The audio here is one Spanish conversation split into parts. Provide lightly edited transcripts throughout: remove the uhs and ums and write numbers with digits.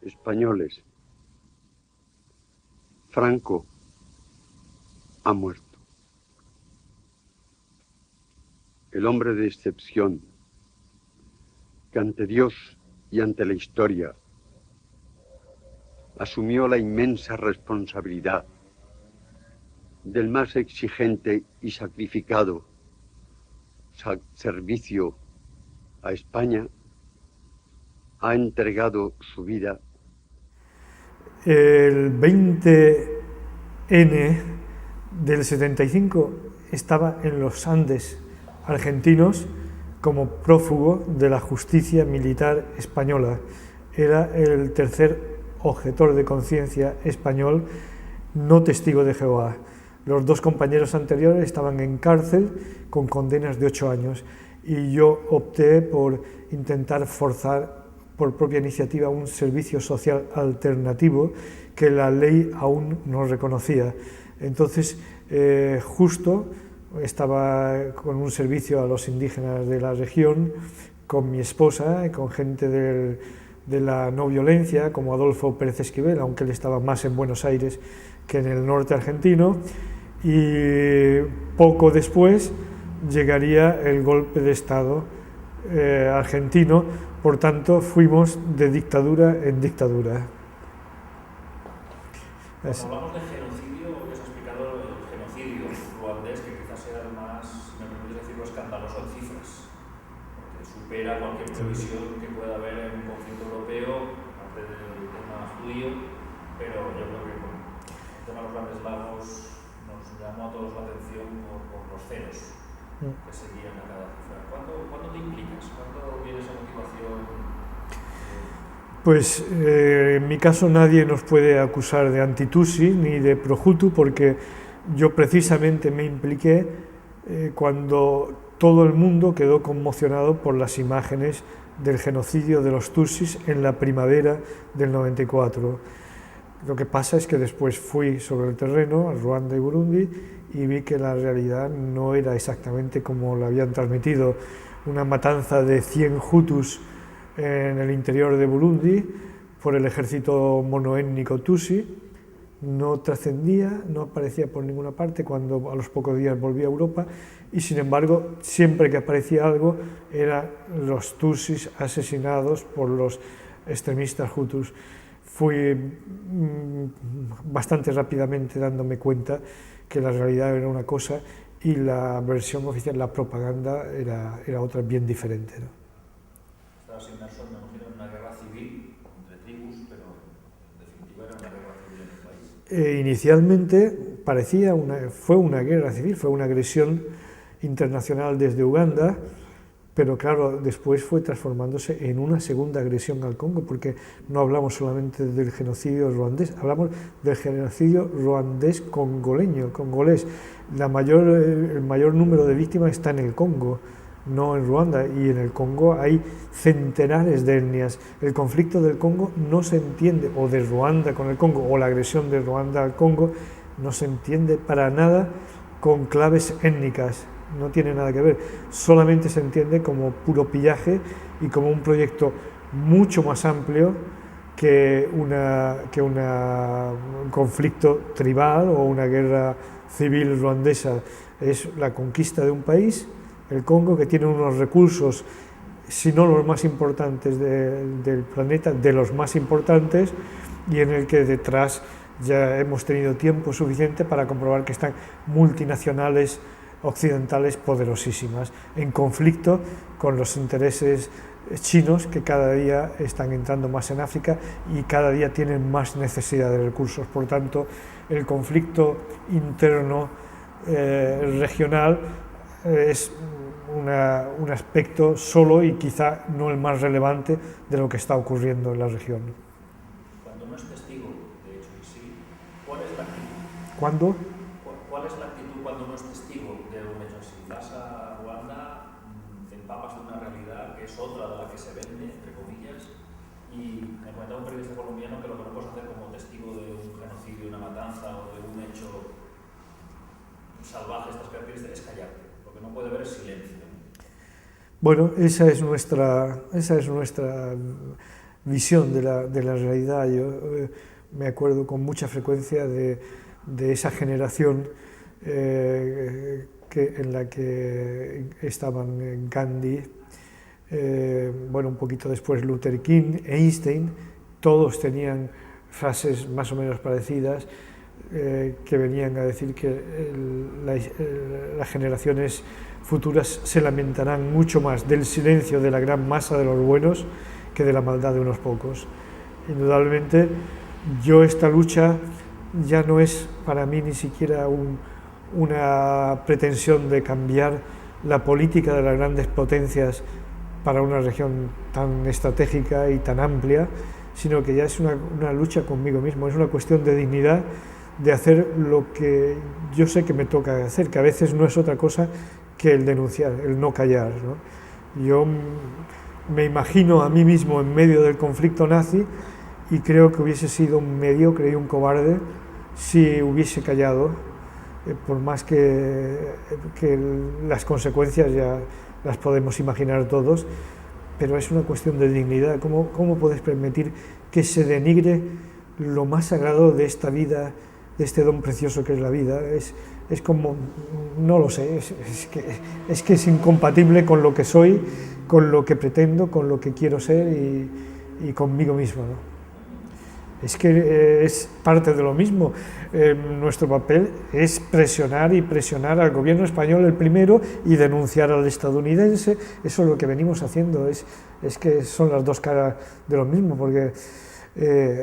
españoles. Franco ha muerto. El hombre de excepción, que ante Dios y ante la historia asumió la inmensa responsabilidad del más exigente y sacrificado servicio a España, ha entregado su vida. El 20N del 75 estaba en los Andes argentinos como prófugo de la justicia militar española. Era el tercer objetor de conciencia español no testigo de Jehová. Los dos compañeros anteriores estaban en cárcel con condenas de 8 años y yo opté por intentar forzar por propia iniciativa un servicio social alternativo que la ley aún no reconocía. Entonces, justo estaba con un servicio a los indígenas de la región, con mi esposa y con gente de la no violencia, como Adolfo Pérez Esquivel, aunque él estaba más en Buenos Aires que en el norte argentino, y poco después llegaría el golpe de Estado argentino, por tanto fuimos de dictadura en dictadura. Cuando hablamos de genocidio, ya has explicado el genocidio ruandés, que quizás sea el más, si me permites decirlo, escandaloso en cifras, porque supera cualquier previsión que pueda haber en un conflicto europeo, aparte del tema judío, pero yo creo que el tema de los Grandes Lagos nos llamó a todos la atención por los ceros que seguían a cada cifra. ¿Cuándo te implicas? ¿Cuándo viene esa motivación? Pues en mi caso nadie nos puede acusar de anti-Tutsi ni de pro-Hutu, porque yo precisamente me impliqué cuando todo el mundo quedó conmocionado por las imágenes del genocidio de los Tutsis en la primavera del 94. Lo que pasa es que después fui sobre el terreno a Ruanda y Burundi y vi que la realidad no era exactamente como la habían transmitido. Una matanza de 100 Hutus en el interior de Burundi por el ejército monoétnico Tutsi, no trascendía, no aparecía por ninguna parte cuando a los pocos días volví a Europa, y sin embargo siempre que aparecía algo eran los Tutsis asesinados por los extremistas Hutus. Fui bastante rápidamente dándome cuenta que la realidad era una cosa y la versión oficial, la propaganda, era otra bien diferente, ¿no? Estabas inmerso, me imagino, en una guerra civil entre tribus, pero en definitiva era una guerra civil en el país. Inicialmente fue una guerra civil, fue una agresión internacional desde Uganda, pero claro, después fue transformándose en una segunda agresión al Congo, porque no hablamos solamente del genocidio ruandés, hablamos del genocidio ruandés congolés. El mayor número de víctimas está en el Congo, no en Ruanda, y en el Congo hay centenares de etnias. El conflicto del Congo no se entiende, o de Ruanda con el Congo, o la agresión de Ruanda al Congo, no se entiende para nada con claves étnicas. No tiene nada que ver, solamente se entiende como puro pillaje y como un proyecto mucho más amplio que un conflicto tribal o una guerra civil ruandesa. Es la conquista de un país, el Congo, que tiene unos recursos, si no los más importantes del planeta, de los más importantes, y en el que detrás ya hemos tenido tiempo suficiente para comprobar que están multinacionales occidentales poderosísimas, en conflicto con los intereses chinos, que cada día están entrando más en África y cada día tienen más necesidad de recursos. Por tanto, el conflicto interno regional es un aspecto solo y quizá no el más relevante de lo que está ocurriendo en la región. Cuando no es testigo de hecho en sí, ¿cuál es la actitud? ¿Cuándo? ¿Cuál es la actitud cuando no es testigo de un hecho así? Vas a Ruanda, te empapas de una realidad que es otra de la que se vende, entre comillas, y me comentaba un periodista colombiano que lo que no puedes hacer como testigo de un genocidio, una matanza o de un hecho salvaje, estas características, es callarte. Lo que no puede haber es silencio. Bueno, esa es nuestra visión de la realidad. Yo me acuerdo con mucha frecuencia de esa generación en la que estaban Gandhi, bueno, un poquito después Luther King, Einstein. Todos tenían frases más o menos parecidas que venían a decir que las generaciones futuras se lamentarán mucho más del silencio de la gran masa de los buenos que de la maldad de unos pocos. Indudablemente, esta lucha ya no es para mí ni siquiera una pretensión de cambiar la política de las grandes potencias para una región tan estratégica y tan amplia, sino que ya es una lucha conmigo mismo, es una cuestión de dignidad, de hacer lo que yo sé que me toca hacer, que a veces no es otra cosa que el denunciar, el no callar, ¿no? Yo me imagino a mí mismo en medio del conflicto nazi y creo que hubiese sido un mediocre y un cobarde si hubiese callado, por más que las consecuencias ya las podemos imaginar todos, pero es una cuestión de dignidad. ¿Cómo puedes permitir que se denigre lo más sagrado de esta vida, de este don precioso que es la vida? Es como, no lo sé, es que es incompatible con lo que soy, con lo que pretendo, con lo que quiero ser y conmigo mismo, ¿no? Es que es parte de lo mismo. Nuestro papel es presionar al gobierno español el primero y denunciar al estadounidense. Eso es lo que venimos haciendo, es que son las dos caras de lo mismo, porque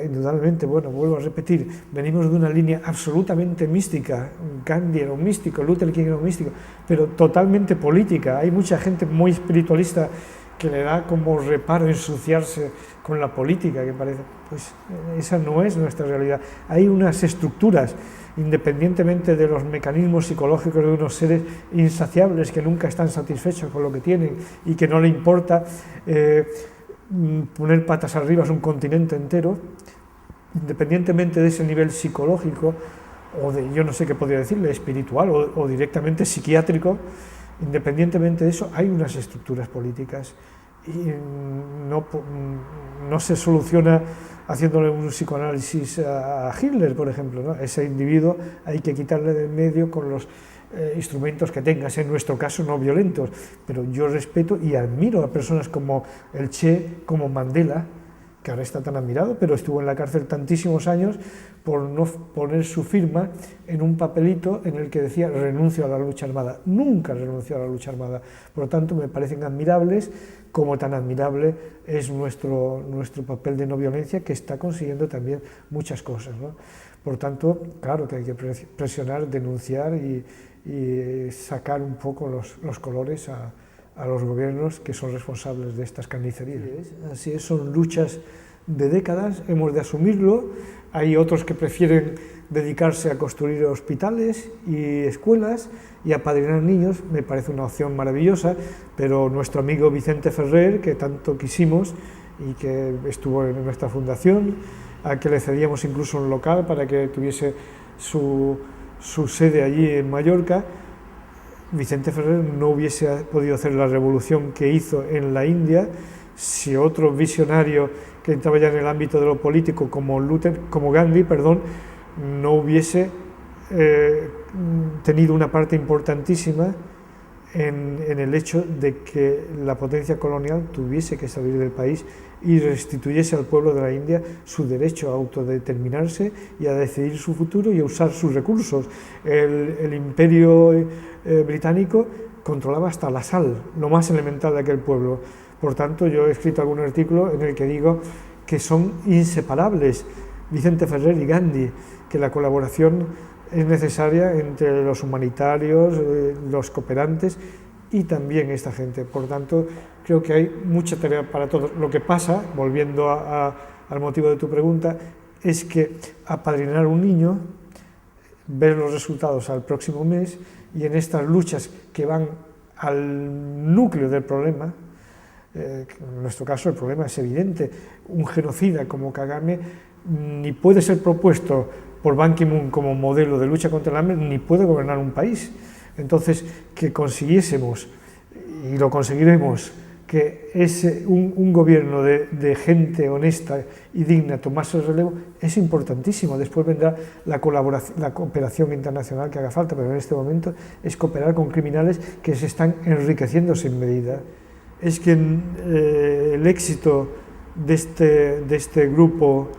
indudablemente, bueno, vuelvo a repetir, venimos de una línea absolutamente mística. Gandhi era un místico, Luther King era un místico, pero totalmente política. Hay mucha gente muy espiritualista que le da como reparo ensuciarse con la política, que parece, pues esa no es nuestra realidad. Hay unas estructuras, independientemente de los mecanismos psicológicos de unos seres insaciables que nunca están satisfechos con lo que tienen y que no le importa poner patas arriba a un continente entero, independientemente de ese nivel psicológico o de, yo no sé qué podría decirle, espiritual o directamente psiquiátrico. Independientemente de eso, hay unas estructuras políticas y no se soluciona haciéndole un psicoanálisis a Hitler, por ejemplo, ¿no? Ese individuo hay que quitarle del medio con los instrumentos que tengas, en nuestro caso no violentos, pero yo respeto y admiro a personas como el Che, como Mandela, que ahora está tan admirado, pero estuvo en la cárcel tantísimos años por no poner su firma en un papelito en el que decía renuncio a la lucha armada. Nunca renunció a la lucha armada. Por lo tanto, me parecen admirables, como tan admirable es nuestro papel de no violencia, que está consiguiendo también muchas cosas, ¿no? Por tanto, claro que hay que presionar, denunciar y sacar un poco los colores a los gobiernos que son responsables de estas carnicerías. Así es, son luchas de décadas, hemos de asumirlo. Hay otros que prefieren dedicarse a construir hospitales y escuelas y apadrinar niños, me parece una opción maravillosa, pero nuestro amigo Vicente Ferrer, que tanto quisimos y que estuvo en nuestra fundación, a que le cedíamos incluso un local para que tuviese su sede allí en Mallorca, Vicente Ferrer no hubiese podido hacer la revolución que hizo en la India si otro visionario que estaba ya en el ámbito de lo político como Gandhi, no hubiese tenido una parte importantísima en el hecho de que la potencia colonial tuviese que salir del país y restituyese al pueblo de la India su derecho a autodeterminarse y a decidir su futuro y a usar sus recursos. El imperio británico controlaba hasta la sal, lo más elemental de aquel pueblo. Por tanto, yo he escrito algún artículo en el que digo que son inseparables Vicente Ferrer y Gandhi, que la colaboración es necesaria entre los humanitarios, los cooperantes y también esta gente. Por tanto, creo que hay mucha tarea para todos. Lo que pasa, volviendo al motivo de tu pregunta, es que apadrinar un niño, ver los resultados al próximo mes y en estas luchas que van al núcleo del problema, en nuestro caso el problema es evidente. Un genocida como Kagame ni puede ser propuesto por Ban Ki-moon como modelo de lucha contra el hambre, ni puede gobernar un país. Entonces, que consiguiésemos, y lo conseguiremos, que un gobierno de gente honesta y digna tomase el relevo es importantísimo. Después vendrá la cooperación internacional que haga falta, pero en este momento es cooperar con criminales que se están enriqueciendo sin medida. Es que el éxito de este grupo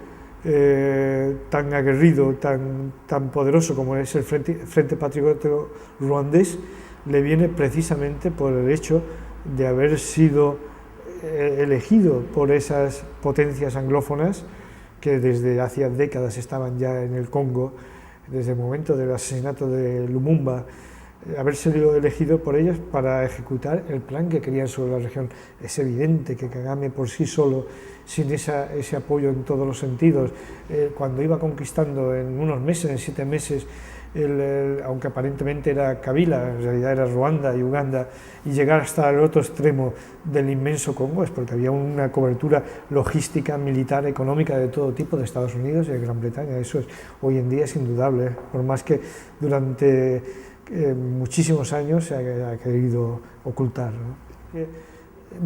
tan aguerrido, tan poderoso como es el Frente Patriótico Ruandés, le viene precisamente por el hecho de haber sido elegido por esas potencias anglófonas que desde hacía décadas estaban ya en el Congo, desde el momento del asesinato de Lumumba, haber sido elegido por ellos para ejecutar el plan que querían sobre la región. Es evidente que Kagame por sí solo, sin ese apoyo en todos los sentidos, cuando iba conquistando en unos meses, en 7 meses, aunque aparentemente era Kabila, en realidad era Ruanda y Uganda, y llegar hasta el otro extremo del inmenso Congo, es porque había una cobertura logística, militar, económica de todo tipo de Estados Unidos y de Gran Bretaña. Eso hoy en día es indudable, por más que durante muchísimos años se ha querido ocultar, ¿no?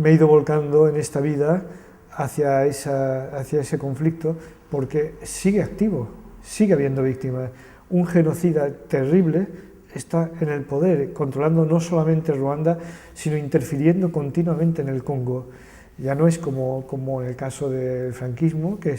Me he ido volcando en esta vida hacia ese conflicto porque sigue activo, sigue habiendo víctimas. Un genocida terrible está en el poder, controlando no solamente Ruanda, sino interfiriendo continuamente en el Congo. Ya no es como en el caso del franquismo, que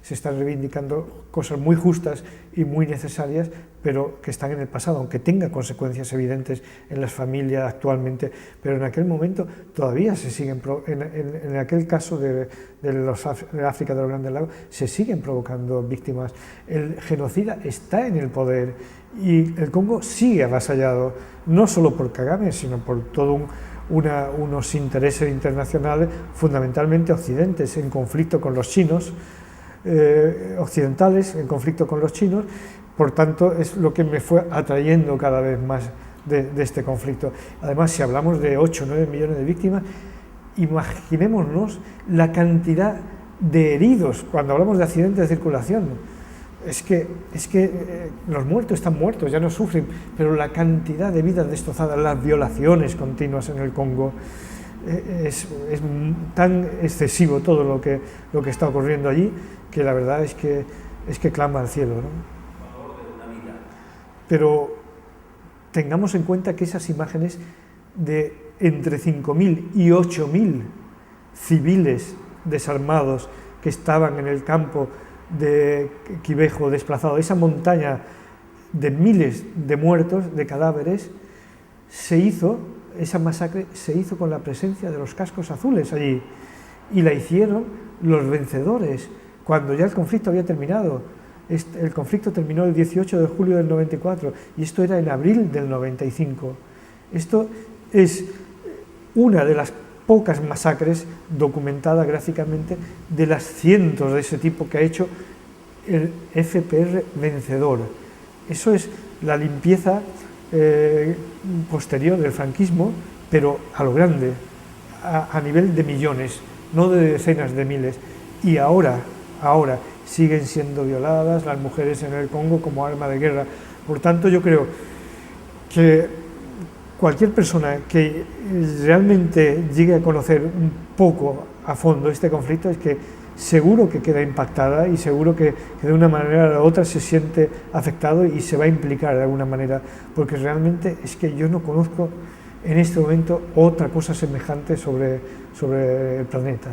se están reivindicando cosas muy justas y muy necesarias, pero que están en el pasado, aunque tenga consecuencias evidentes en las familias actualmente, pero en aquel momento todavía se siguen, en aquel caso de África de los Grandes Lagos, se siguen provocando víctimas. El genocida está en el poder y el Congo sigue avasallado, no solo por Kagame, sino por todo unos intereses internacionales, fundamentalmente occidentes, en conflicto con los chinos, occidentales, en conflicto con los chinos. Por tanto, es lo que me fue atrayendo cada vez más de este conflicto. Además, si hablamos de 8 o 9 millones de víctimas, imaginémonos la cantidad de heridos cuando hablamos de accidentes de circulación. Es que los muertos están muertos, ya no sufren, pero la cantidad de vidas destrozadas, las violaciones continuas en el Congo, es tan excesivo todo lo que está ocurriendo allí, que la verdad es que clama al cielo, ¿no? Pero tengamos en cuenta que esas imágenes de entre 5.000 y 8.000 civiles desarmados que estaban en el campo de Quibejo desplazado, esa montaña de miles de muertos, de cadáveres, esa masacre se hizo con la presencia de los cascos azules allí, y la hicieron los vencedores, cuando ya el conflicto había terminado. El conflicto terminó el 18 de julio del 94, y esto era en abril del 95. Esto es una de las pocas masacres documentadas gráficamente de las cientos de ese tipo que ha hecho el FPR vencedor. Eso es la limpieza posterior del franquismo, pero a lo grande, a nivel de millones, no de decenas de miles. Y ahora siguen siendo violadas las mujeres en el Congo como arma de guerra. Por tanto, yo creo que cualquier persona que realmente llegue a conocer un poco a fondo este conflicto es que seguro que queda impactada y seguro que de una manera o de otra se siente afectado y se va a implicar de alguna manera, porque realmente es que yo no conozco en este momento otra cosa semejante sobre el planeta.